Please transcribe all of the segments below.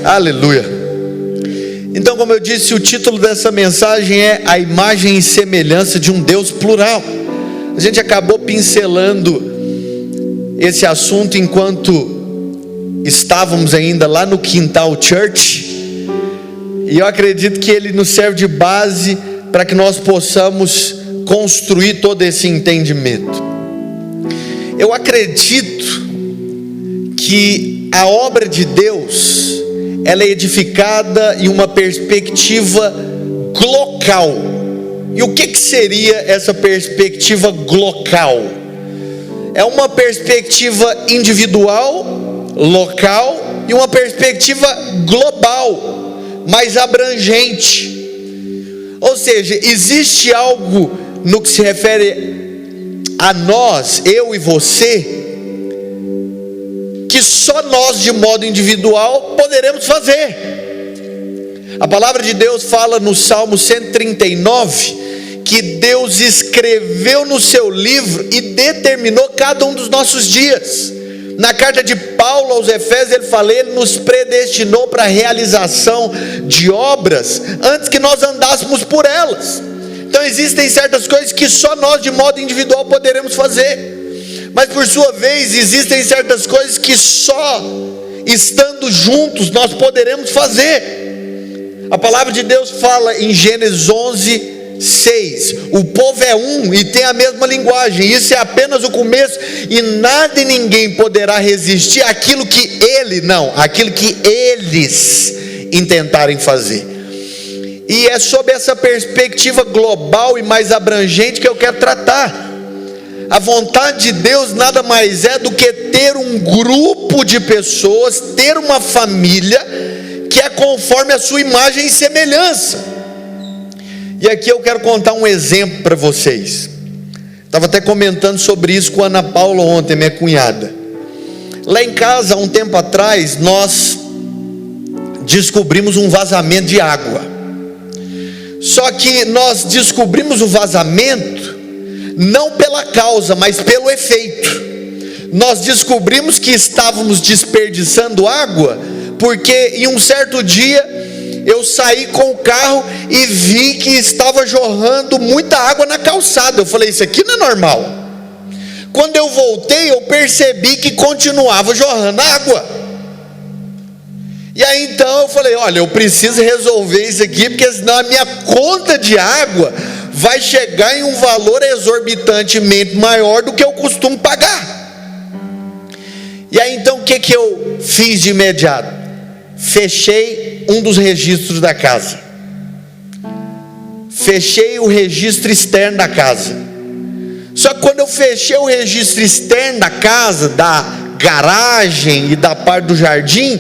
Aleluia. Então, como eu disse, o título dessa mensagem é A Imagem e Semelhança de um Deus Plural. A gente acabou pincelando esse assunto enquanto estávamos ainda lá no Quintal Church, e eu acredito que ele nos serve de base para que nós possamos construir todo esse entendimento. Eu acredito que a obra de Deus, ela é edificada em uma perspectiva glocal. E o que seria essa perspectiva glocal? É uma perspectiva individual, local, e uma perspectiva global, mais abrangente. Ou seja, existe algo no que se refere a nós, eu e você, que só nós de modo individual poderemos fazer. A palavra de Deus fala no Salmo 139 que Deus escreveu no seu livro e determinou cada um dos nossos dias. Na carta de Paulo aos Efésios ele fala: ele nos predestinou para a realização de obras antes que nós andássemos por elas. Então existem certas coisas que só nós de modo individual poderemos fazer, mas por sua vez existem certas coisas que só estando juntos nós poderemos fazer. A palavra de Deus fala em Gênesis 11:6, o povo é um e tem a mesma linguagem. Isso é apenas o começo, e nada e ninguém poderá resistir àquilo que aquilo que eles intentarem fazer. E é sob essa perspectiva global e mais abrangente que eu quero tratar. A vontade de Deus nada mais é do que ter um grupo de pessoas, ter uma família que é conforme a sua imagem e semelhança. E aqui eu quero contar um exemplo para vocês. Estava até comentando sobre isso com a Ana Paula ontem, minha cunhada. Lá em casa, há um tempo atrás, nós descobrimos um vazamento de água. Só que nós descobrimos o vazamento não pela causa, mas pelo efeito. Nós descobrimos que estávamos desperdiçando água, porque em um certo dia eu saí com o carro e vi que estava jorrando muita água na calçada. Eu falei: isso aqui não é normal. Quando eu voltei, eu percebi que continuava jorrando água. E aí então eu falei: olha, eu preciso resolver isso aqui, porque senão a minha conta de água vai chegar em um valor exorbitantemente maior do que eu costumo pagar. E aí então o que eu fiz de imediato? Fechei um dos registros da casa, fechei o registro externo da casa. Só que quando eu fechei o registro externo da casa, da garagem e da parte do jardim,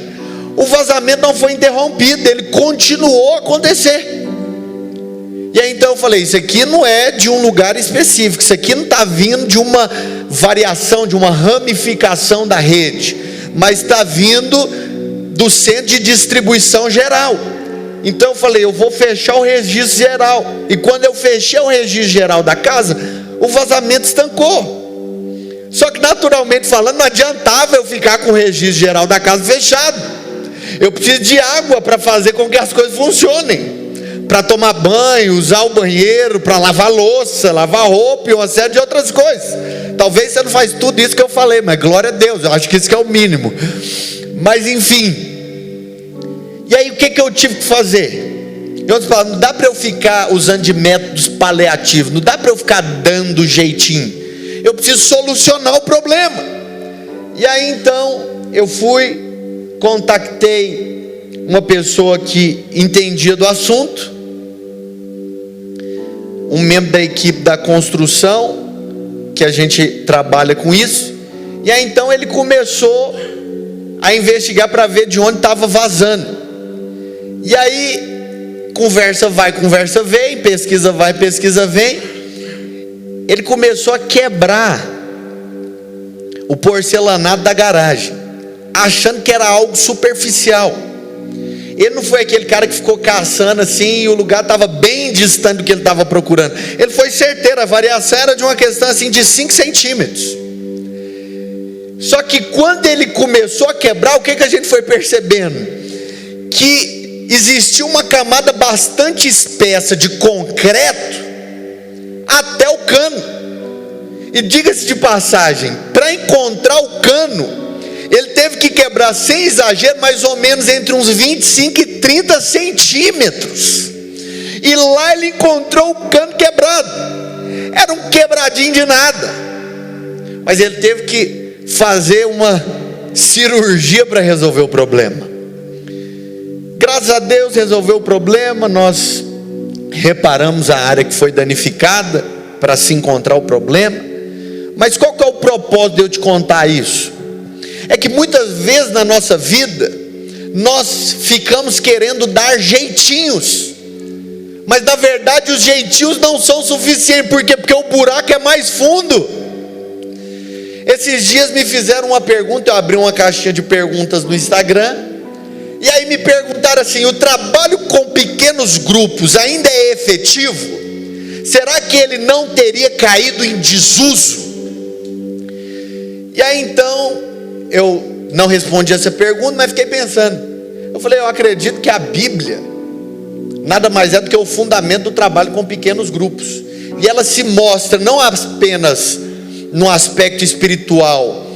o vazamento não foi interrompido, ele continuou a acontecer. E aí então eu falei: isso aqui não é de um lugar específico, isso aqui não está vindo de uma variação, de uma ramificação da rede, mas está vindo do centro de distribuição geral. Então eu falei: eu vou fechar o registro geral. E quando eu fechei o registro geral da casa, o vazamento estancou. Só que naturalmente falando, não adiantava eu ficar com o registro geral da casa fechado. Eu preciso de água para fazer com que as coisas funcionem, para tomar banho, usar o banheiro, para lavar louça, lavar roupa e uma série de outras coisas. Talvez você não faz tudo isso que eu falei, mas glória a Deus, eu acho que isso que é o mínimo. Mas enfim, e aí o que eu tive que fazer? Eu falei: não dá para eu ficar usando de métodos paliativos, não dá para eu ficar dando jeitinho, eu preciso solucionar o problema. E aí então eu contactei uma pessoa que entendia do assunto, um membro da equipe da construção, que a gente trabalha com isso. E aí então ele começou a investigar para ver de onde estava vazando. E aí conversa vai, conversa vem, pesquisa vai, pesquisa vem. Ele começou a quebrar o porcelanato da garagem, achando que era algo superficial. Ele não foi aquele cara que ficou caçando assim e o lugar estava bem distante do que ele estava procurando. Ele foi certeiro, a variação era de uma questão assim de 5 centímetros. Só que quando ele começou a quebrar, o que a gente foi percebendo? que existia uma camada bastante espessa de concreto até o cano. E diga-se de passagem, para encontrar o cano, ele teve que quebrar, sem exagero, mais ou menos entre uns 25 e 30 centímetros. E lá ele encontrou o cano quebrado. Era um quebradinho de nada. Mas ele teve que fazer uma cirurgia para resolver o problema. Graças a Deus resolveu o problema. Nós reparamos a área que foi danificada para se encontrar o problema. Mas qual que é o propósito de eu te contar isso? É que muitas vezes na nossa vida nós ficamos querendo dar jeitinhos, mas na verdade os jeitinhos não são suficientes. Por quê? Porque o buraco é mais fundo. Esses dias me fizeram uma pergunta, eu abri uma caixinha de perguntas no Instagram, e aí me perguntaram assim: o trabalho com pequenos grupos ainda é efetivo? Será que ele não teria caído em desuso? E aí então eu não respondi essa pergunta, mas fiquei pensando. Eu falei, eu acredito que a Bíblia nada mais é do que o fundamento do trabalho com pequenos grupos. E ela se mostra não apenas no aspecto espiritual,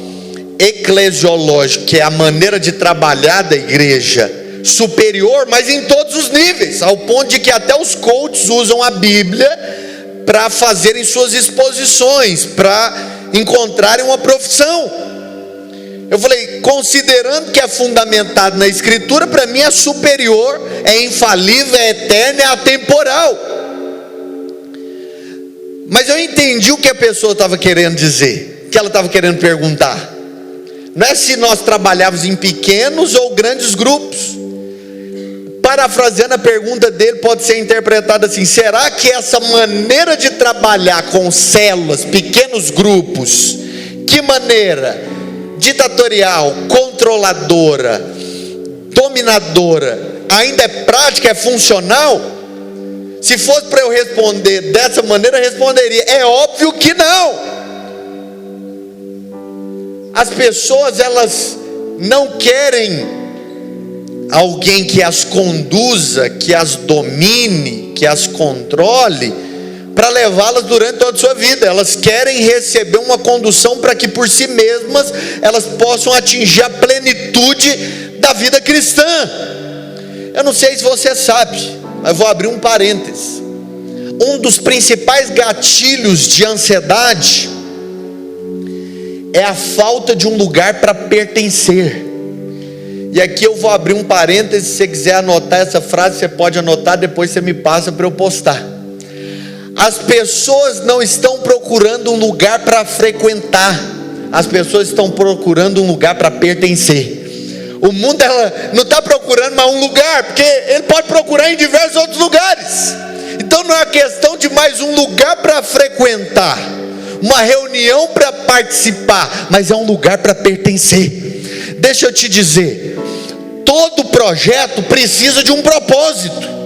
eclesiológico, que é a maneira de trabalhar da igreja superior, mas em todos os níveis, ao ponto de que até os coaches usam a Bíblia para fazerem suas exposições, para encontrarem uma profissão. Eu falei, considerando que é fundamentado na Escritura, para mim é superior, é infalível, é eterno, é atemporal. Mas eu entendi o que a pessoa estava querendo dizer, que ela estava querendo perguntar. Não é se nós trabalhávamos em pequenos ou grandes grupos. Parafraseando a pergunta dele, pode ser interpretada assim: será que essa maneira de trabalhar com células, pequenos grupos, que maneira ditatorial, controladora, dominadora, ainda é prática, é funcional? Se fosse para eu responder dessa maneira, eu responderia: é óbvio que não. As pessoas, elas não querem alguém que as conduza, que as domine, que as controle, para levá-las durante toda a sua vida. Elas querem receber uma condução para que por si mesmas elas possam atingir a plenitude da vida cristã. Eu não sei se você sabe, mas vou abrir um parênteses. Um dos principais gatilhos de ansiedade é a falta de um lugar para pertencer. E aqui eu vou abrir um parênteses. Se você quiser anotar essa frase, você pode anotar, depois você me passa para eu postar. As pessoas não estão procurando um lugar para frequentar, as pessoas estão procurando um lugar para pertencer. O mundo, ela não está procurando mais um lugar, porque ele pode procurar em diversos outros lugares. Então não é uma questão de mais um lugar para frequentar, uma reunião para participar, mas é um lugar para pertencer. Deixa eu te dizer, todo projeto precisa de um propósito.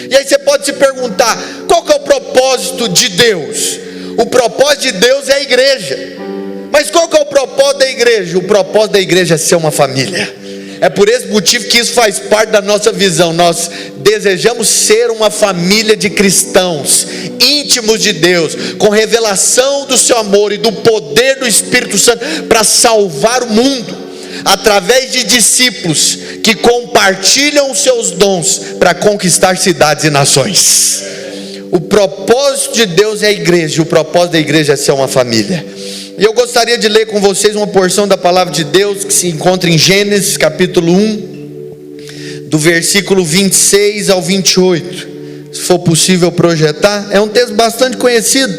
E aí você pode se perguntar, qual que é o propósito de Deus? O propósito de Deus é a igreja. Mas qual que é o propósito da igreja? O propósito da igreja é ser uma família. É por esse motivo que isso faz parte da nossa visão. Nós desejamos ser uma família de cristãos, íntimos de Deus, com revelação do seu amor e do poder do Espírito Santo para salvar o mundo, através de discípulos que compartilham os seus dons para conquistar cidades e nações. O propósito de Deus é a igreja, o propósito da igreja é ser uma família. E eu gostaria de ler com vocês uma porção da palavra de Deus que se encontra em Gênesis capítulo 1, do versículo 26 ao 28. Se for possível projetar, é um texto bastante conhecido,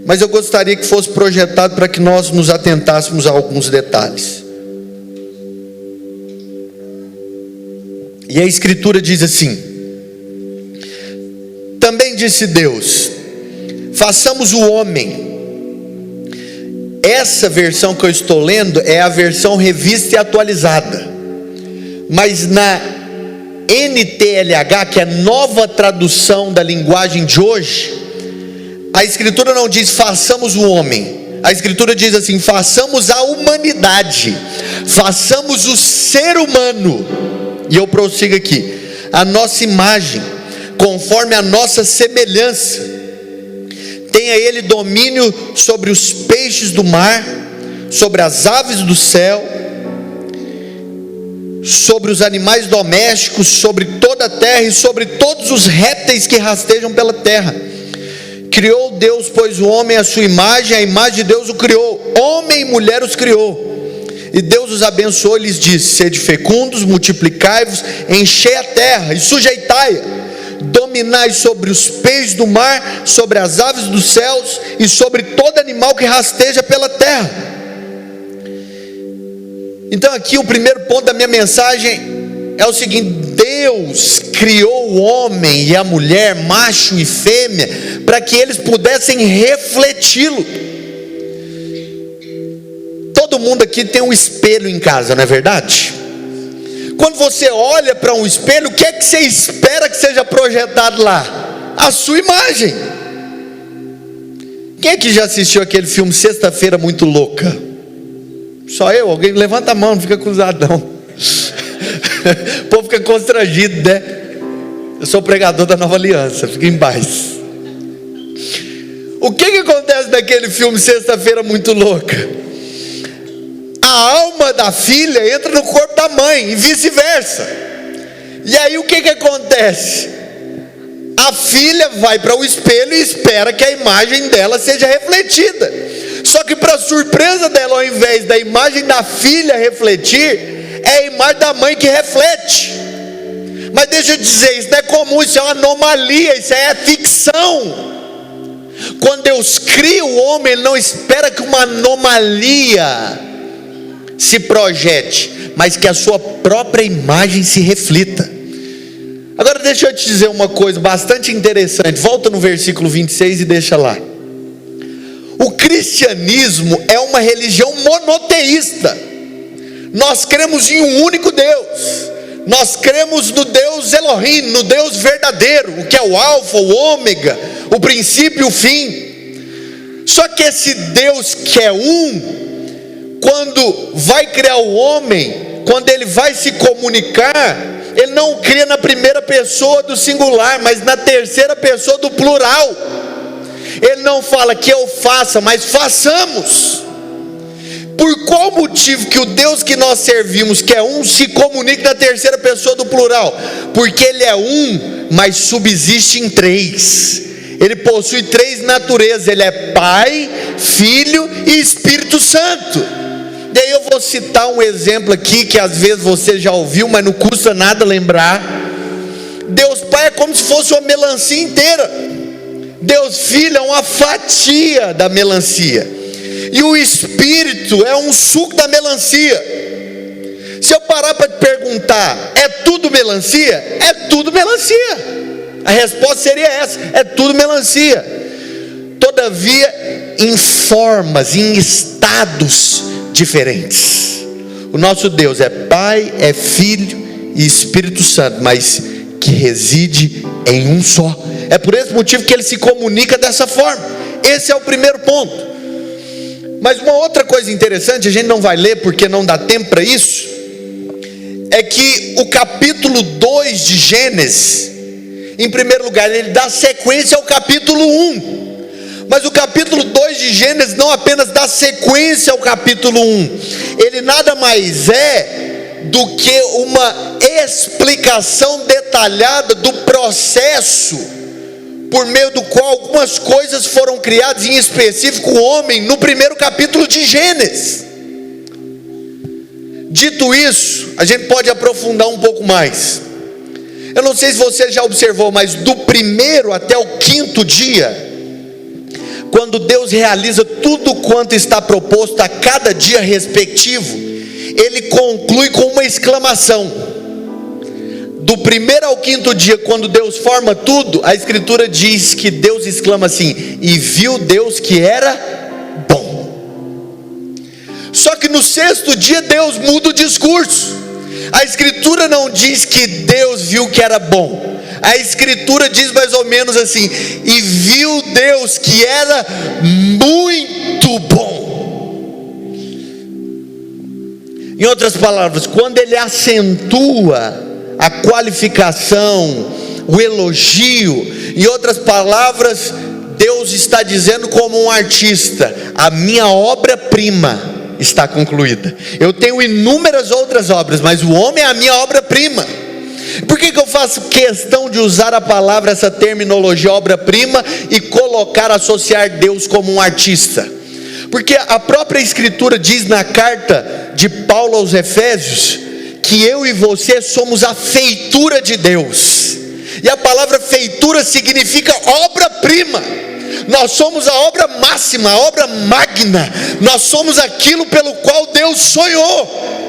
mas eu gostaria que fosse projetado para que nós nos atentássemos a alguns detalhes. E a Escritura diz assim: também disse Deus, façamos o homem. Essa versão que eu estou lendo é a versão revista e atualizada, mas na NTLH, que é a nova tradução da linguagem de hoje, a Escritura não diz façamos o homem, a Escritura diz assim: façamos a humanidade, façamos o ser humano. E eu prossigo aqui: a nossa imagem, conforme a nossa semelhança. Tenha ele domínio sobre os peixes do mar, sobre as aves do céu, sobre os animais domésticos, sobre toda a terra e sobre todos os répteis que rastejam pela terra. Criou Deus, pois, o homem à sua imagem, a imagem de Deus o criou, homem e mulher os criou. E Deus os abençoou e lhes disse: sede fecundos, multiplicai-vos, enchei a terra e sujeitai-a, dominai sobre os peixes do mar, sobre as aves dos céus e sobre todo animal que rasteja pela terra. Então aqui o primeiro ponto da minha mensagem é o seguinte: Deus criou o homem e a mulher, macho e fêmea, para que eles pudessem refleti-lo. Todo mundo aqui tem um espelho em casa, não é verdade? Quando você olha para um espelho, o que é que você espera que seja projetado lá? A sua imagem. Quem é que já assistiu aquele filme Sexta-feira Muito Louca? Só eu? Alguém levanta a mão, não fica cruzado não. O povo fica constrangido, né? Eu sou pregador da Nova Aliança, fica em paz. O que acontece naquele filme Sexta-feira Muito Louca? A alma da filha entra no corpo da mãe e vice-versa. E aí o que acontece? A filha vai para o espelho e espera que a imagem dela seja refletida. Só que, para surpresa dela, ao invés da imagem da filha refletir, é a imagem da mãe que reflete. Mas deixa eu dizer, isso não é comum, isso é uma anomalia, isso é ficção. Quando Deus cria o homem, Ele não espera que uma anomalia se projete, mas que a sua própria imagem se reflita. Agora deixa eu te dizer uma coisa bastante interessante. Volta no versículo 26 e deixa lá. O cristianismo é uma religião monoteísta. Nós cremos em um único Deus. Nós cremos no Deus Elohim, no Deus verdadeiro, o que é o alfa, o ômega, o princípio e o fim. Só que esse Deus que é quando vai criar o homem, quando ele vai se comunicar, ele não cria na primeira pessoa do singular, mas na terceira pessoa do plural. Ele não fala que eu faça, mas façamos. Por qual motivo que o Deus que nós servimos, que é se comunica na terceira pessoa do plural? Porque Ele é mas subsiste em três. Ele possui três naturezas. Ele é Pai, Filho e Espírito Santo. E aí eu vou citar um exemplo aqui, que às vezes você já ouviu, mas não custa nada lembrar. Deus Pai é como se fosse uma melancia inteira. Deus Filho é uma fatia da melancia, e o Espírito é um suco da melancia. Se eu parar para te perguntar, é tudo melancia? É tudo melancia. A resposta seria essa: é tudo melancia. Todavia, em formas, em estados diferentes. O nosso Deus é Pai, é Filho e Espírito Santo, mas que reside em um só. É por esse motivo que Ele se comunica dessa forma. Esse é o primeiro ponto. Mas uma outra coisa interessante, a gente não vai ler porque não dá tempo para isso, é que o capítulo 2 de Gênesis, em primeiro lugar, ele dá sequência ao capítulo 1. Mas o capítulo 2 de Gênesis não apenas dá sequência ao capítulo 1, ele nada mais é do que uma explicação detalhada do processo por meio do qual algumas coisas foram criadas, em específico o homem, no primeiro capítulo de Gênesis. Dito isso, a gente pode aprofundar um pouco mais. Eu não sei se você já observou, mas do primeiro até o quinto dia, quando Deus realiza tudo quanto está proposto a cada dia respectivo, Ele conclui com uma exclamação. Do primeiro ao quinto dia, quando Deus forma tudo, a Escritura diz que Deus exclama assim: e viu Deus que era bom. Só que no sexto dia Deus muda o discurso. A Escritura não diz que Deus viu que era bom. A Escritura diz mais ou menos assim: e viu Deus que era muito bom. Em outras palavras, quando Ele acentua a qualificação, o elogio. Em outras palavras, Deus está dizendo como um artista: a minha obra-prima está concluída. Eu tenho inúmeras outras obras, mas o homem é a minha obra-prima. Por que eu faço questão de usar a palavra, essa terminologia obra-prima, e colocar, associar Deus como um artista? Porque a própria Escritura diz na carta de Paulo aos Efésios, que eu e você somos a feitura de Deus. E a palavra feitura significa obra-prima. Nós somos a obra máxima, a obra magna. Nós somos aquilo pelo qual Deus sonhou.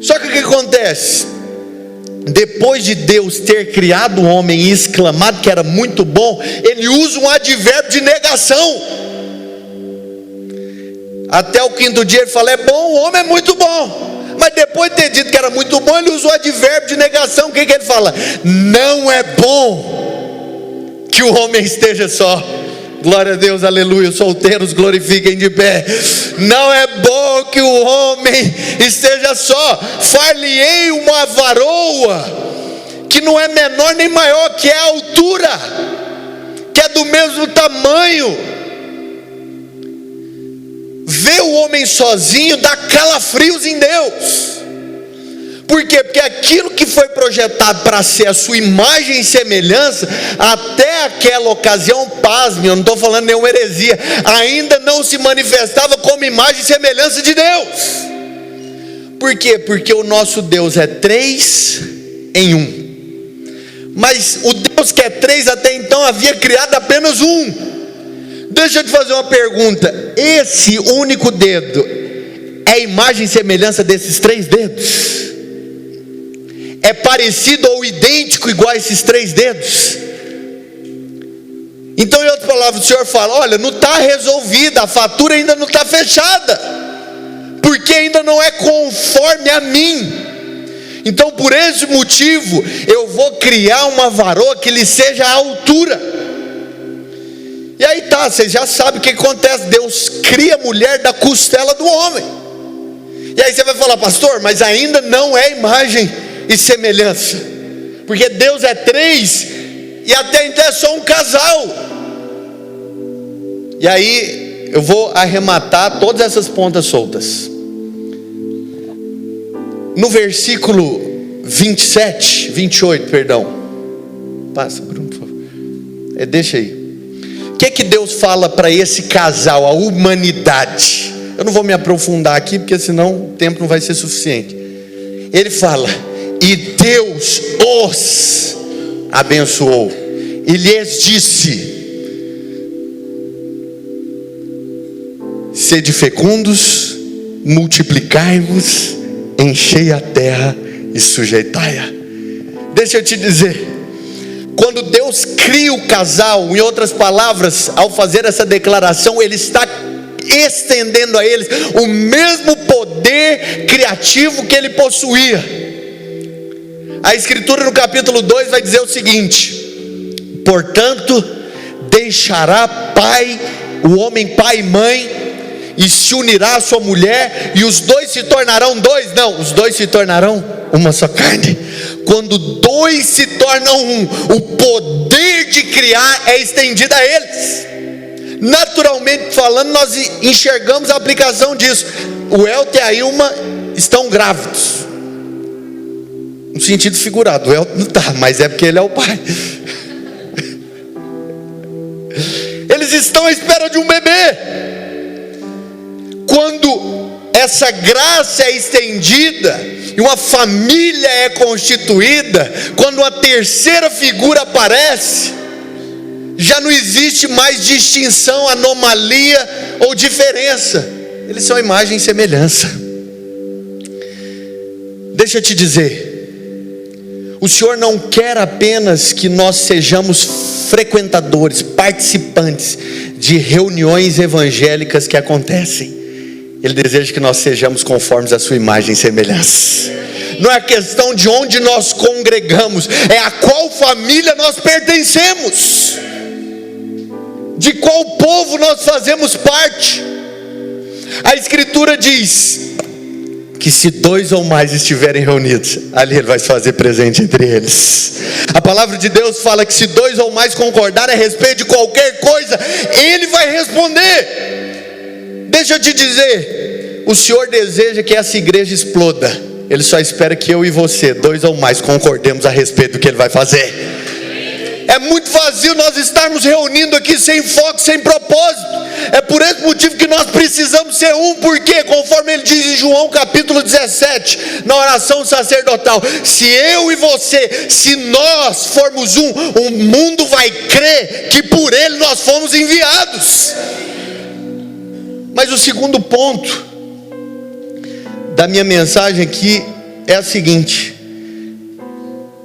Só que o que acontece? Depois de Deus ter criado o homem e exclamado que era muito bom, Ele usa um advérbio de negação. Até o quinto dia Ele fala: é bom, o homem é muito bom. Mas depois de ter dito que era muito bom, Ele usou o advérbio de negação. O que Ele fala? Não é bom que o homem esteja só. Glória a Deus, aleluia. Os solteiros glorifiquem de pé. Não é bom que o homem esteja só. Far-lhe-ei uma varoa, que não é menor nem maior, que é a altura, que é do mesmo tamanho. Ver o homem sozinho dá calafrios em Deus. Por quê? Porque aquilo que foi projetado para ser a sua imagem e semelhança, até aquela ocasião, pasme, eu não estou falando nenhuma heresia, ainda não se manifestava como imagem e semelhança de Deus. Por quê? Porque o nosso Deus é 3 em 1. Mas o Deus que é 3 até então havia criado apenas um. Deixa eu te fazer uma pergunta: esse único dedo é a imagem e semelhança desses 3 dedos? É parecido ou idêntico igual a esses 3 dedos? Então, em outras palavras, o Senhor fala: olha, não está resolvida, a fatura ainda não está fechada, porque ainda não é conforme a mim. Então, por esse motivo, eu vou criar uma varoa que lhe seja a altura. E aí tá, vocês já sabem o que acontece. Deus cria a mulher da costela do homem. E aí você vai falar: pastor, mas ainda não é imagem e semelhança, porque Deus é 3 e até então é só um casal. E aí eu vou arrematar todas essas pontas soltas. No versículo 28, perdão. Passa, Bruno, por favor. Deixa aí. O que é que Deus fala para esse casal, a humanidade? Eu não vou me aprofundar aqui, porque senão o tempo não vai ser suficiente. Ele fala: e Deus os abençoou e lhes disse: sede fecundos, multiplicai-vos, enchei a terra e sujeitai-a. Deixa eu te dizer, quando Deus cria o casal, em outras palavras, ao fazer essa declaração, Ele está estendendo a eles o mesmo poder criativo que Ele possuía. A Escritura no capítulo 2 vai dizer o seguinte: portanto, deixará o homem pai e mãe, e se unirá à sua mulher, e os dois se tornarão dois. Não, os dois se tornarão uma só carne. Quando 2 se tornam um, o poder de criar é estendido a eles. Naturalmente falando, nós enxergamos a aplicação disso. O Elton e a Ilma estão grávidos, no sentido figurado. O Elton não está, mas é porque ele é o pai. Eles estão à espera de um bebê. Quando essa graça é estendida e uma família é constituída, quando uma terceira figura aparece, já não existe mais distinção, anomalia ou diferença. Eles são imagem e semelhança. Deixa eu te dizer, o Senhor não quer apenas que nós sejamos frequentadores, participantes de reuniões evangélicas que acontecem. Ele deseja que nós sejamos conformes à sua imagem e semelhança. Não é questão de onde nós congregamos, é a qual família nós pertencemos, de qual povo nós fazemos parte. A Escritura diz que se 2 ou mais estiverem reunidos, ali Ele vai se fazer presente entre eles. A palavra de Deus fala que se 2 ou mais concordarem a respeito de qualquer coisa, Ele vai responder. Deixa eu te dizer, o Senhor deseja que essa igreja exploda. Ele só espera que eu e você, 2 ou mais, concordemos a respeito do que Ele vai fazer. É muito vazio nós estarmos reunindo aqui sem foco, sem propósito. É por esse motivo que nós precisamos ser um, porque conforme ele diz em João capítulo 17, na oração sacerdotal, se eu e você, se nós formos um, o mundo vai crer que por ele nós fomos enviados. Mas o segundo ponto da minha mensagem aqui é a seguinte: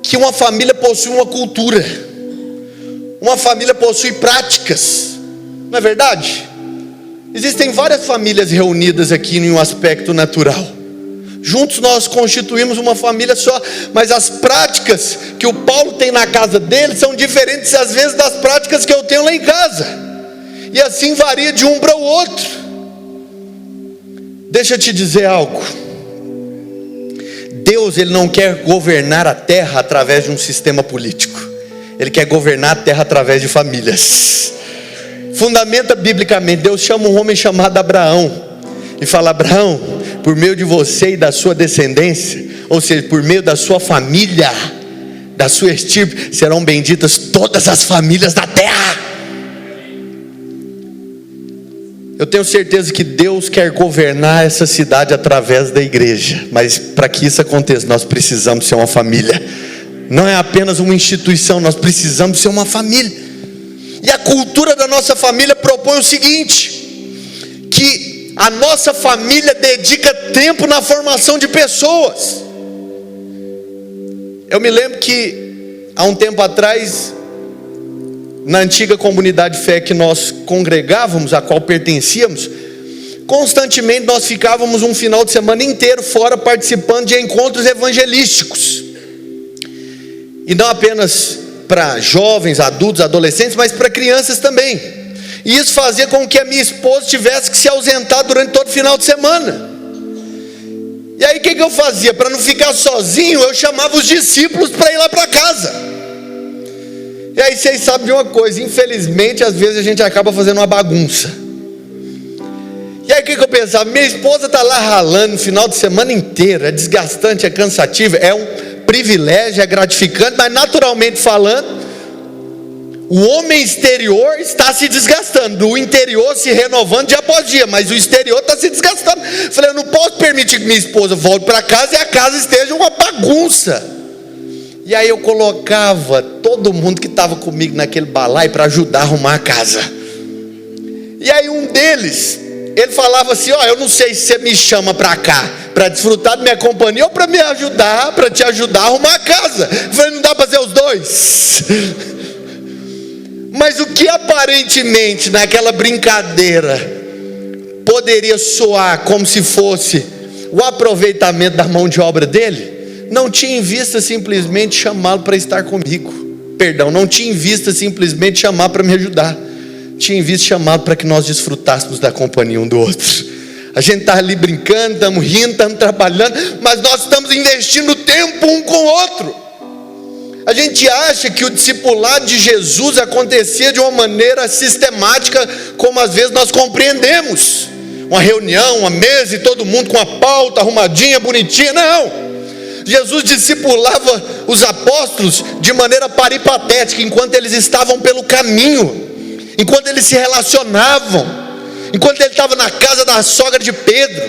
que uma família possui uma cultura, uma família possui práticas, não é verdade? Existem várias famílias reunidas aqui em um aspecto natural. Juntos nós constituímos uma família só, mas as práticas que o Paulo tem na casa dele são diferentes às vezes das práticas que eu tenho lá em casa. E assim varia de um para o outro. Deixa eu te dizer algo. Deus, Ele não quer governar a terra através de um sistema político. Ele quer governar a terra através de famílias. Fundamenta biblicamente. Deus chama um homem chamado Abraão e fala: Abraão, por meio de você e da sua descendência, ou seja, por meio da sua família, da sua estirpe, serão benditas todas as famílias da terra. Eu tenho certeza que Deus quer governar essa cidade através da igreja, mas para que isso aconteça, nós precisamos ser uma família. Não é apenas uma instituição, nós precisamos ser uma família. E a cultura da nossa família propõe o seguinte: que a nossa família dedica tempo na formação de pessoas. Eu me lembro que há um tempo atrás, na antiga comunidade de fé que nós congregávamos, a qual pertencíamos, constantemente nós ficávamos um final de semana inteiro fora participando de encontros evangelísticos. E não apenas para jovens, adultos, adolescentes, mas para crianças também. E isso fazia com que a minha esposa tivesse que se ausentar durante todo o final de semana. E aí o que eu fazia? Para não ficar sozinho, eu chamava os discípulos para ir lá para casa. E aí vocês sabem de uma coisa: infelizmente às vezes a gente acaba fazendo uma bagunça. E aí o que eu pensava? Minha esposa está lá ralando no final de semana inteiro. É desgastante, é cansativo, é um privilégio, é gratificante, mas naturalmente falando, o homem exterior está se desgastando, o interior se renovando dia após dia, mas o exterior está se desgastando. Falei, eu não posso permitir que minha esposa volte para casa e a casa esteja uma bagunça. E aí eu colocava todo mundo que estava comigo naquele balaio para ajudar a arrumar a casa. E aí um deles, ele falava assim: ó, eu não sei se você me chama para cá para desfrutar da minha companhia ou para me ajudar, para te ajudar a arrumar a casa. Eu falei, não dá para fazer os dois. Mas o que aparentemente naquela brincadeira poderia soar como se fosse o aproveitamento da mão de obra dele, não tinha em vista simplesmente chamá-lo para estar comigo. Perdão, não tinha em vista simplesmente chamar para me ajudar. Tinha em vista chamá-lo para que nós desfrutássemos da companhia um do outro. A gente está ali brincando, estamos rindo, estamos trabalhando, mas nós estamos investindo tempo um com o outro. A gente acha que o discipulado de Jesus acontecia de uma maneira sistemática, como às vezes nós compreendemos. Uma reunião, uma mesa e todo mundo com a pauta arrumadinha, bonitinha. Não! Jesus discipulava os apóstolos de maneira peripatética, enquanto eles estavam pelo caminho, enquanto eles se relacionavam, enquanto ele estava na casa da sogra de Pedro.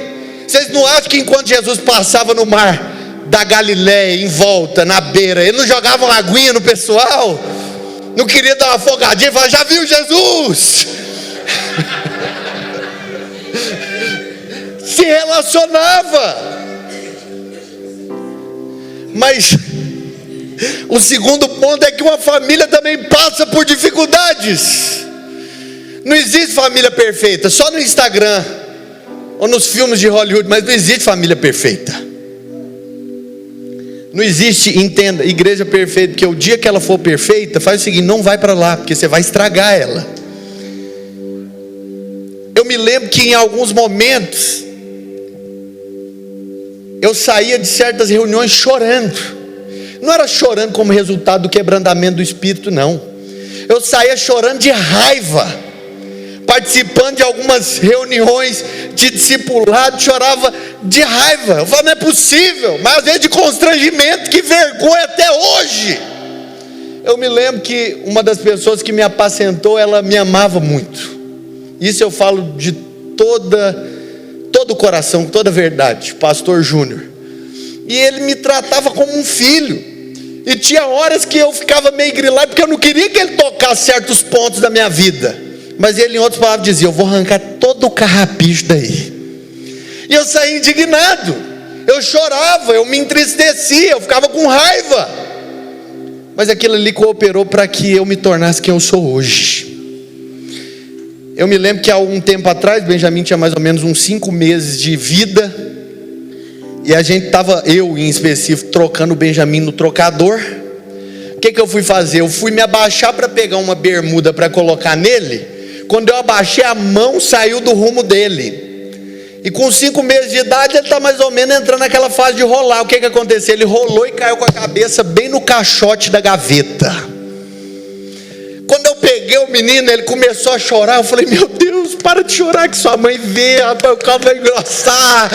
Vocês não acham que enquanto Jesus passava no mar da Galileia, em volta, na beira, ele não jogava uma aguinha no pessoal? Não queria dar uma afogadinha e falar: já viu Jesus? Se relacionava. Mas o segundo ponto é que uma família também passa por dificuldades. Não existe família perfeita, só no Instagram ou nos filmes de Hollywood, mas não existe família perfeita. Não existe, entenda, igreja perfeita, porque o dia que ela for perfeita, faz o seguinte: não vai para lá, porque você vai estragar ela. Eu me lembro que em alguns momentos eu saía de certas reuniões chorando. Não era chorando como resultado do quebrantamento do espírito, não. Eu saía chorando de raiva, participando de algumas reuniões de discipulado, chorava de raiva. Eu falava, não é possível, mas às vezes de constrangimento, que vergonha até hoje. Eu me lembro que uma das pessoas que me apacentou, ela me amava muito. Isso eu falo de todo o coração, toda a verdade, pastor Júnior. E ele me tratava como um filho. E tinha horas que eu ficava meio grilado, porque eu não queria que ele tocasse certos pontos da minha vida. Mas ele, em outras palavras, dizia, eu vou arrancar todo o carrapicho daí. E eu saía indignado, eu chorava, eu me entristecia, eu ficava com raiva. Mas aquilo ali cooperou para que eu me tornasse quem eu sou hoje. Eu me lembro que há um tempo atrás, Benjamin tinha mais ou menos uns 5 meses de vida, e a gente estava, eu em específico, trocando o Benjamin no trocador. O que eu fui fazer? Eu fui me abaixar para pegar uma bermuda para colocar nele. Quando eu abaixei, a mão saiu do rumo dele. E com 5 meses de idade, ele está mais ou menos entrando naquela fase de rolar. O que aconteceu? Ele rolou e caiu com a cabeça bem no caixote da gaveta. Quando eu peguei o menino, ele começou a chorar. Eu falei, meu Deus, para de chorar que sua mãe vê, rapaz, o caldo vai engrossar.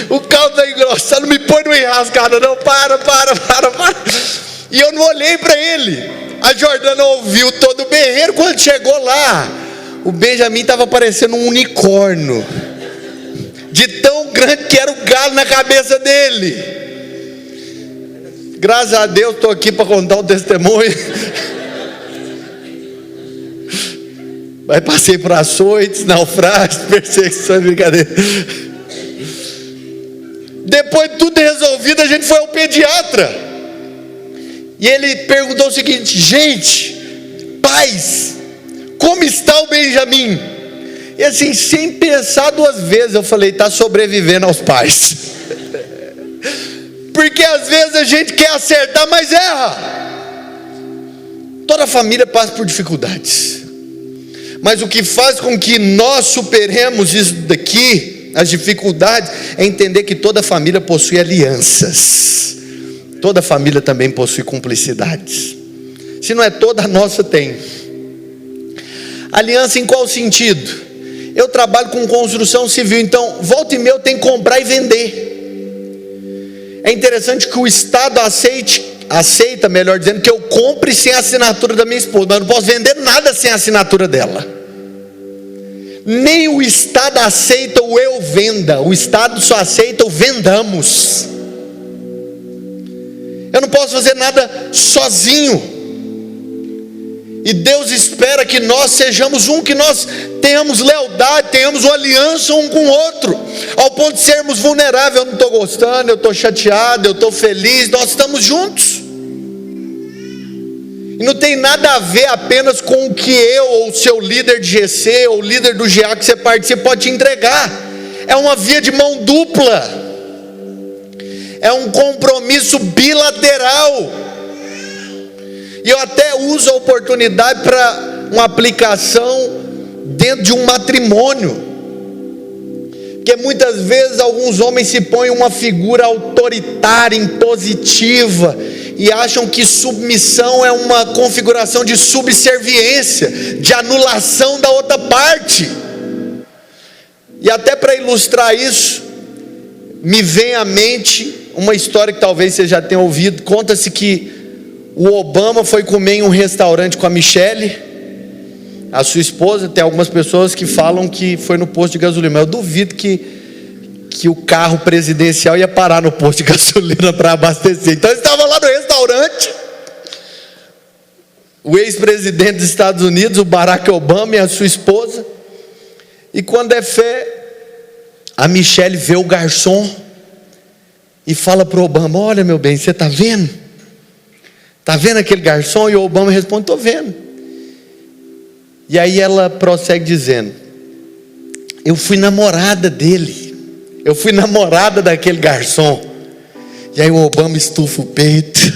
O caldo vai engrossar, não me põe no enrascada não, para. E eu não olhei para ele. A Jordana ouviu todo o berreiro. Quando chegou lá, o Benjamin estava parecendo um unicórnio, de tão grande que era o galo na cabeça dele. Graças a Deus estou aqui para contar o testemunho. Mas passei por açoites, naufrágios, perseguições, brincadeira. Depois de tudo resolvido, a gente foi ao pediatra. E ele perguntou o seguinte, gente, pais, como está o Benjamin? E assim, sem pensar 2 vezes, eu falei, está sobrevivendo aos pais. Porque às vezes a gente quer acertar, mas erra. Toda família passa por dificuldades. Mas o que faz com que nós superemos isso daqui, as dificuldades, é entender que toda família possui alianças. Toda família também possui cumplicidades. Se não é toda, a nossa tem. Aliança em qual sentido? Eu trabalho com construção civil, então volta e meia eu tenho que comprar e vender. É interessante que o Estado aceita, melhor dizendo, que eu compre sem a assinatura da minha esposa, mas eu não posso vender nada sem a assinatura dela. Nem o Estado aceita o eu venda, o Estado só aceita o vendamos. Eu não posso fazer nada sozinho. E Deus espera que nós sejamos um, que nós tenhamos lealdade, tenhamos uma aliança um com o outro, ao ponto de sermos vulneráveis. Eu não estou gostando, eu estou chateado, eu estou feliz, nós estamos juntos. E não tem nada a ver apenas com o que eu, ou o seu líder de GC, ou o líder do GA que você participa pode te entregar. É uma via de mão dupla. É um compromisso bilateral. E eu até uso a oportunidade para uma aplicação dentro de um matrimônio. Porque muitas vezes alguns homens se põem uma figura autoritária, impositiva, e acham que submissão é uma configuração de subserviência, de anulação da outra parte. E até para ilustrar isso, me vem à mente uma história que talvez você já tenha ouvido. Conta-se que o Obama foi comer em um restaurante com a Michelle, a sua esposa. Tem algumas pessoas que falam que foi no posto de gasolina, mas eu duvido que o carro presidencial ia parar no posto de gasolina para abastecer. Então eles estavam lá no restaurante, o ex-presidente dos Estados Unidos, o Barack Obama, e a sua esposa. E quando é fé, a Michelle vê o garçom e fala para o Obama, olha meu bem, você está vendo? Está vendo aquele garçom? E o Obama responde, estou vendo. E aí ela prossegue dizendo, eu fui namorada dele, eu fui namorada daquele garçom. E aí o Obama estufa o peito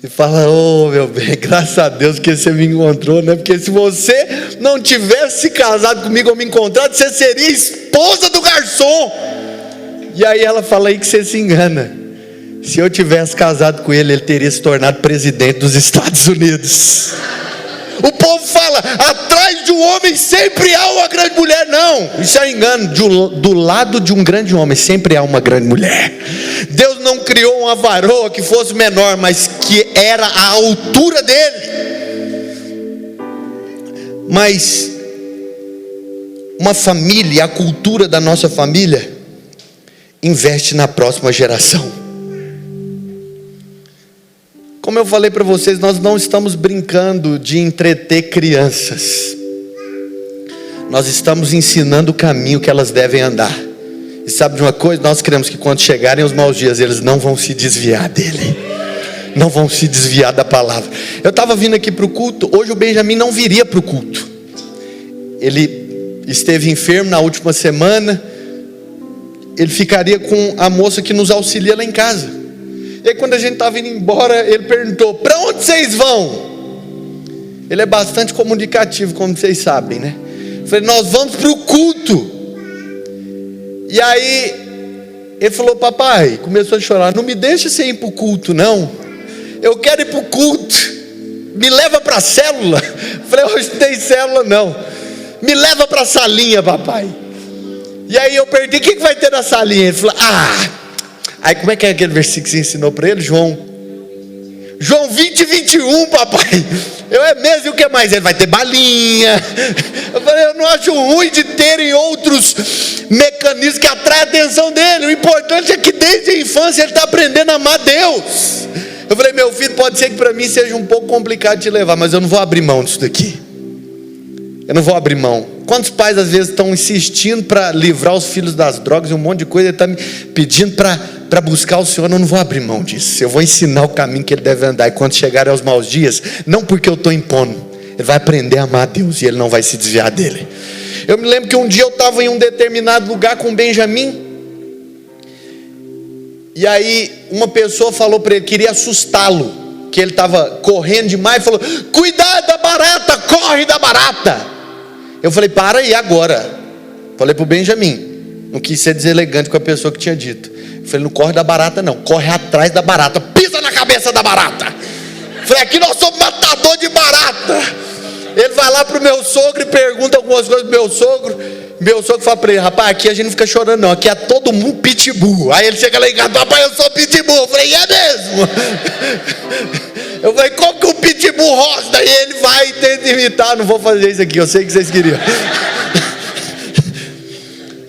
e fala, oh meu bem, graças a Deus que você me encontrou, né? Porque se você não tivesse se casado comigo ou me encontrado, você seria esposa do garçom. garçom. E aí ela fala aí que você se engana. Se eu tivesse casado com ele, ele teria se tornado presidente dos Estados Unidos. O povo fala, atrás de um homem sempre há uma grande mulher. Não, isso é engano. Do lado de um grande homem sempre há uma grande mulher. Deus não criou uma varoa que fosse menor, mas que era a altura dele. Mas uma família, a cultura da nossa família, investe na próxima geração. Como eu falei para vocês, nós não estamos brincando de entreter crianças. Nós estamos ensinando o caminho que elas devem andar. E sabe de uma coisa? Nós queremos que quando chegarem os maus dias, eles não vão se desviar dele. Não vão se desviar da palavra. Eu estava vindo aqui para o culto. Hoje o Benjamin não viria para o culto. Ele esteve enfermo na última semana. Ele ficaria com a moça que nos auxilia lá em casa. E aí quando a gente estava indo embora, ele perguntou, para onde vocês vão? Ele é bastante comunicativo, como vocês sabem, né? Eu falei, nós vamos para o culto. E aí ele falou, papai, começou a chorar, não me deixa você ir para o culto não. Eu quero ir para o culto. Me leva para a célula. Eu falei, hoje não tem célula não. Me leva para a salinha, papai. E aí eu perguntei, o que vai ter na salinha? Ele falou, aí como é que é aquele versículo que você ensinou para ele? João 20:21, papai. Eu é mesmo, e o que mais? Ele vai ter balinha. Eu falei, eu não acho ruim de terem outros mecanismos que atraem a atenção dele. O importante é que desde a infância ele está aprendendo a amar Deus. Eu falei, meu filho, pode ser que para mim seja um pouco complicado de levar, mas eu não vou abrir mão disso daqui. Eu não vou abrir mão. Quantos pais às vezes estão insistindo para livrar os filhos das drogas e um monte de coisa, ele está me pedindo para buscar o Senhor. Eu não vou abrir mão disso. Eu vou ensinar o caminho que ele deve andar. E quando chegar aos maus dias, não porque eu estou impondo, ele vai aprender a amar a Deus e ele não vai se desviar dele. Eu me lembro que um dia eu estava em um determinado lugar com o Benjamin. E aí uma pessoa falou para ele, queria assustá-lo, que ele estava correndo demais, falou, cuidado da barata, corre da barata. Eu falei, para aí agora. Falei para o Benjamin, não quis ser deselegante com a pessoa que tinha dito. Eu falei, não corre da barata não, corre atrás da barata, pisa na cabeça da barata. Eu falei, aqui nós somos matador de barata. Ele vai lá para o meu sogro e pergunta algumas coisas para o meu sogro. Meu sogro fala para ele, rapaz, aqui a gente não fica chorando não, aqui é todo mundo pitbull. Aí ele chega lá em casa, papai, eu sou pitbull. Eu falei, é mesmo? Eu falei, como que o pitbull roça? E ele vai e tenta imitar. Não vou fazer isso aqui, eu sei que vocês queriam.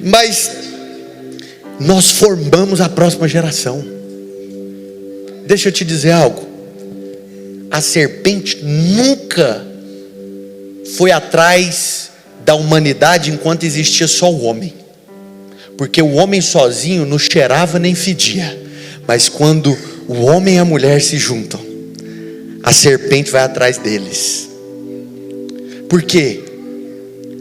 Mas nós formamos a próxima geração. Deixa eu te dizer algo. A serpente nunca foi atrás da humanidade enquanto existia só o homem. Porque o homem sozinho não cheirava nem fedia. Mas quando o homem e a mulher se juntam, a serpente vai atrás deles. Por quê?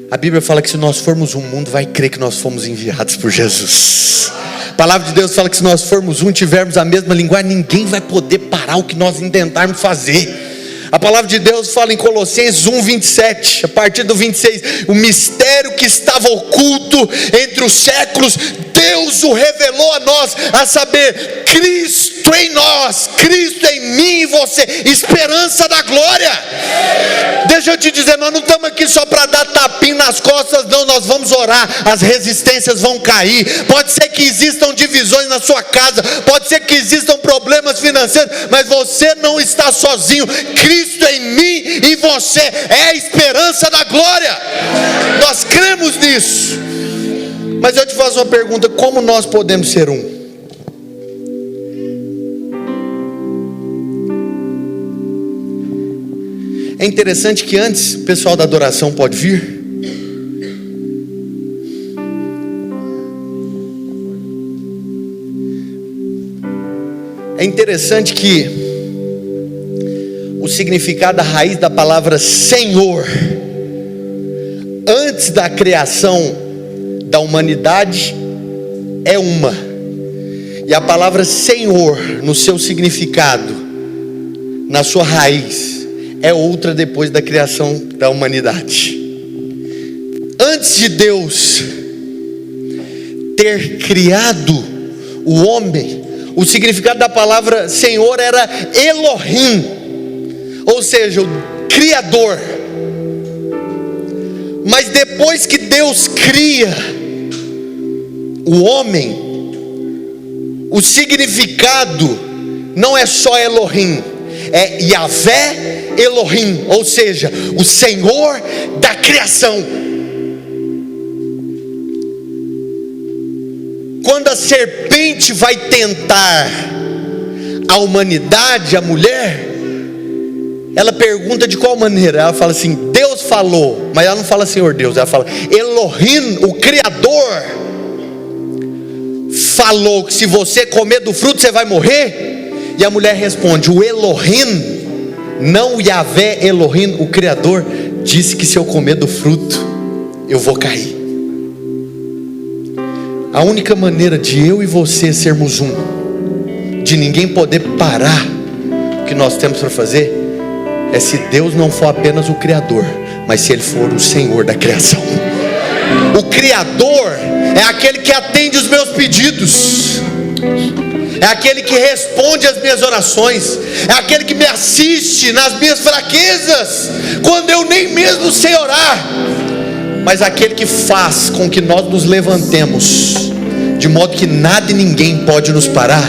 A Bíblia fala que se nós formos um, mundo vai crer que nós fomos enviados por Jesus. A palavra de Deus fala que se nós formos um, tivermos a mesma linguagem, ninguém vai poder parar o que nós intentarmos fazer. A palavra de Deus fala em Colossenses 1:27, a partir do 26, o mistério que estava oculto entre os séculos, Deus o revelou a nós, a saber, Cristo em nós, Cristo em mim e você, esperança da glória. Deixa eu te dizer, nós não estamos aqui só para dar tapinha nas costas, não, nós vamos orar, as resistências vão cair. Pode ser que existam divisões na sua casa, pode ser que existam problemas financeiros, mas você não está sozinho. Cristo em mim e você é a esperança da glória. Nós cremos nisso. Mas eu te faço uma pergunta, como nós podemos ser um? É interessante que antes, o pessoal da adoração pode vir. É interessante que o significado, a raiz da palavra Senhor, antes da criação da humanidade, é uma. E a palavra Senhor, no seu significado, na sua raiz, é outra depois da criação da humanidade. Antes de Deus ter criado o homem, o significado da palavra Senhor era Elohim, ou seja, o Criador. Mas depois que Deus cria o homem, o significado não é só Elohim, é Yahvé Elohim, ou seja, o Senhor da criação. Quando a serpente vai tentar a humanidade, a mulher, ela pergunta de qual maneira? Ela fala assim: Deus falou, mas ela não fala Senhor Deus, ela fala Elohim, o Criador, falou que se você comer do fruto você vai morrer. E a mulher responde: o Elohim, não o Yahvé Elohim, o Criador, disse que se eu comer do fruto eu vou cair. A única maneira de eu e você sermos um, de ninguém poder parar o que nós temos para fazer, é se Deus não for apenas o Criador, mas se Ele for o Senhor da criação. O Criador é aquele que atende os meus pedidos, é aquele que responde às minhas orações, é aquele que me assiste nas minhas fraquezas, quando eu nem mesmo sei orar, mas aquele que faz com que nós nos levantemos, de modo que nada e ninguém pode nos parar,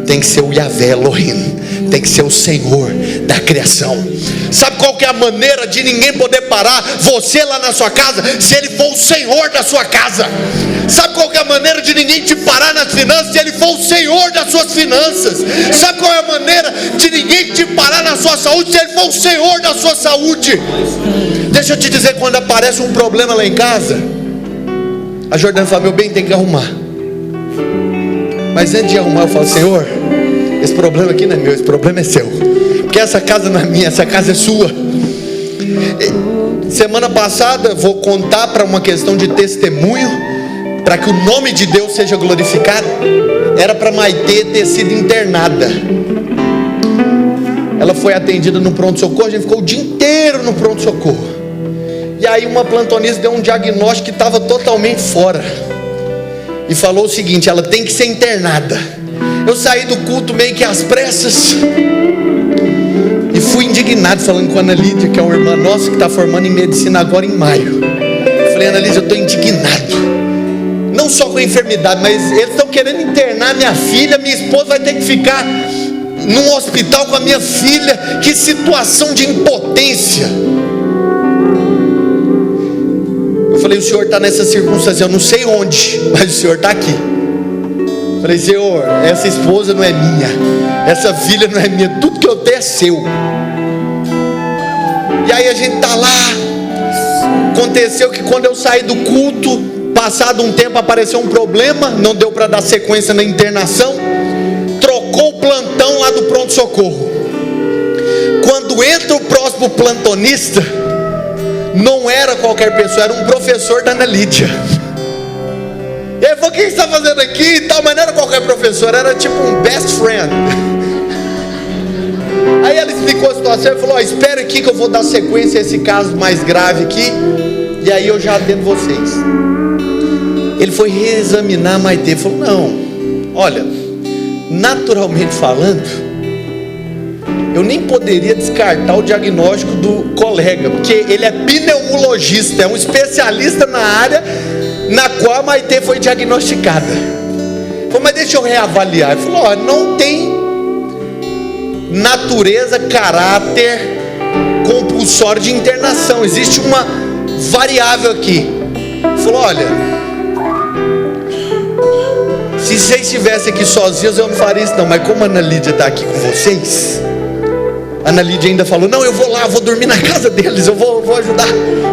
tem que ser o Yahvé Elohim, tem que ser o Senhor da criação. Sabe qual que é a maneira de ninguém poder parar você lá na sua casa? Se Ele for o Senhor da sua casa. Sabe qual que é a maneira de ninguém te parar nas finanças? Se Ele for o Senhor das suas finanças. Sabe qual é a maneira de ninguém te parar na sua saúde? Se Ele for o Senhor da sua saúde. Deixa eu te dizer, quando aparece um problema lá em casa, a Jordana fala: meu bem, tem que arrumar. Mas antes de arrumar eu falo: Senhor, esse problema aqui não é meu, esse problema é seu, porque essa casa não é minha, essa casa é sua. Semana passada, vou contar para uma questão de testemunho, para que o nome de Deus seja glorificado. Era para Maitê ter sido internada. Ela foi atendida no pronto-socorro, a gente ficou o dia inteiro no pronto-socorro. E aí uma plantonista deu um diagnóstico que estava totalmente fora, e falou o seguinte: ela tem que ser internada. Eu saí do culto meio que às pressas e fui indignado, falando com a Ana Lídia, que é uma irmã nossa que está formando em medicina agora em maio. Falei: Ana Lídia, eu estou indignado, não só com a enfermidade, mas eles estão querendo internar minha filha, minha esposa vai ter que ficar num hospital com a minha filha. Que situação de impotência. Eu falei: o senhor está nessa circunstância, eu não sei onde, mas o senhor está aqui. Eu falei: Senhor, essa esposa não é minha, essa filha não é minha, tudo que eu tenho é seu. E aí a gente está lá. Aconteceu que quando eu saí do culto, passado um tempo apareceu um problema, não deu para dar sequência na internação, trocou o plantão lá do pronto-socorro. Quando entra o próximo plantonista, não era qualquer pessoa, era um professor da Ana Lídia. E ele falou: o que você está fazendo aqui e tal? Mas não era qualquer professor, era tipo um best friend. Aí ela explicou a situação e falou: espera aqui que eu vou dar sequência a esse caso mais grave aqui, e aí eu já atendo vocês. Ele foi reexaminar a Maitê e falou: não, olha, naturalmente falando, eu nem poderia descartar o diagnóstico do colega, porque ele é pneumologista, é um especialista na área na qual a Maitê foi diagnosticada. Falei: mas deixa eu reavaliar. Ele falou: ó, não tem natureza, caráter compulsório de internação, existe uma variável aqui. Ele falou: olha, se vocês estivessem aqui sozinhos eu não faria isso não, mas como a Ana Lídia está aqui com vocês, a Ana Lídia ainda falou: não, eu vou lá, vou dormir na casa deles, eu vou ajudar.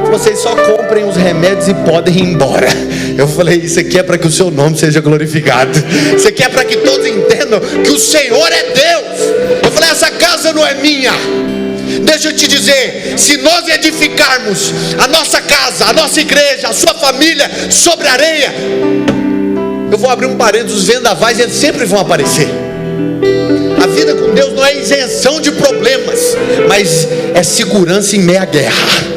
Vocês só comprem os remédios e podem ir embora. Eu falei: isso aqui é para que o seu nome seja glorificado, isso aqui é para que todos entendam que o Senhor é Deus. Eu falei: essa casa não é minha. Deixa eu te dizer, se nós edificarmos a nossa casa, a nossa igreja, a sua família sobre areia, eu vou abrir um parênteses, os vendavais eles sempre vão aparecer. A vida com Deus não é isenção de problemas, mas é segurança em meia guerra.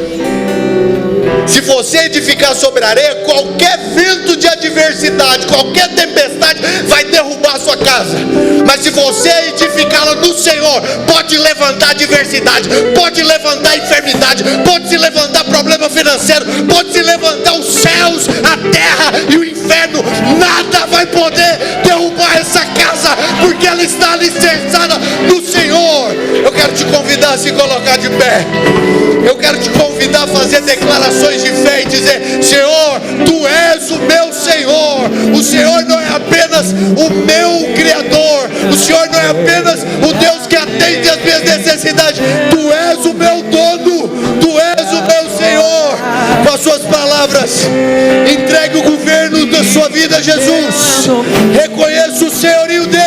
Se você edificar sobre areia, qualquer vento de adversidade, qualquer tempestade vai derrubar a sua casa. Mas se você edificá-la no Senhor, pode levantar adversidade, pode levantar enfermidade, pode se levantar problema financeiro, pode se levantar os céus, a terra e o inferno. Nada vai poder derrubar essa casa, porque ela está alicerçada no Senhor. Eu quero te convidar a se colocar de pé. Eu quero te convidar a fazer declarações de fé e dizer: Senhor, Tu és o meu Senhor. O Senhor não é apenas o meu Criador. O Senhor não é apenas o Deus que atende às minhas necessidades. Tu és o meu dono. Tu és o meu Senhor. Com as suas palavras, entregue o governo da sua vida a Jesus. Reconheça o senhorio dele.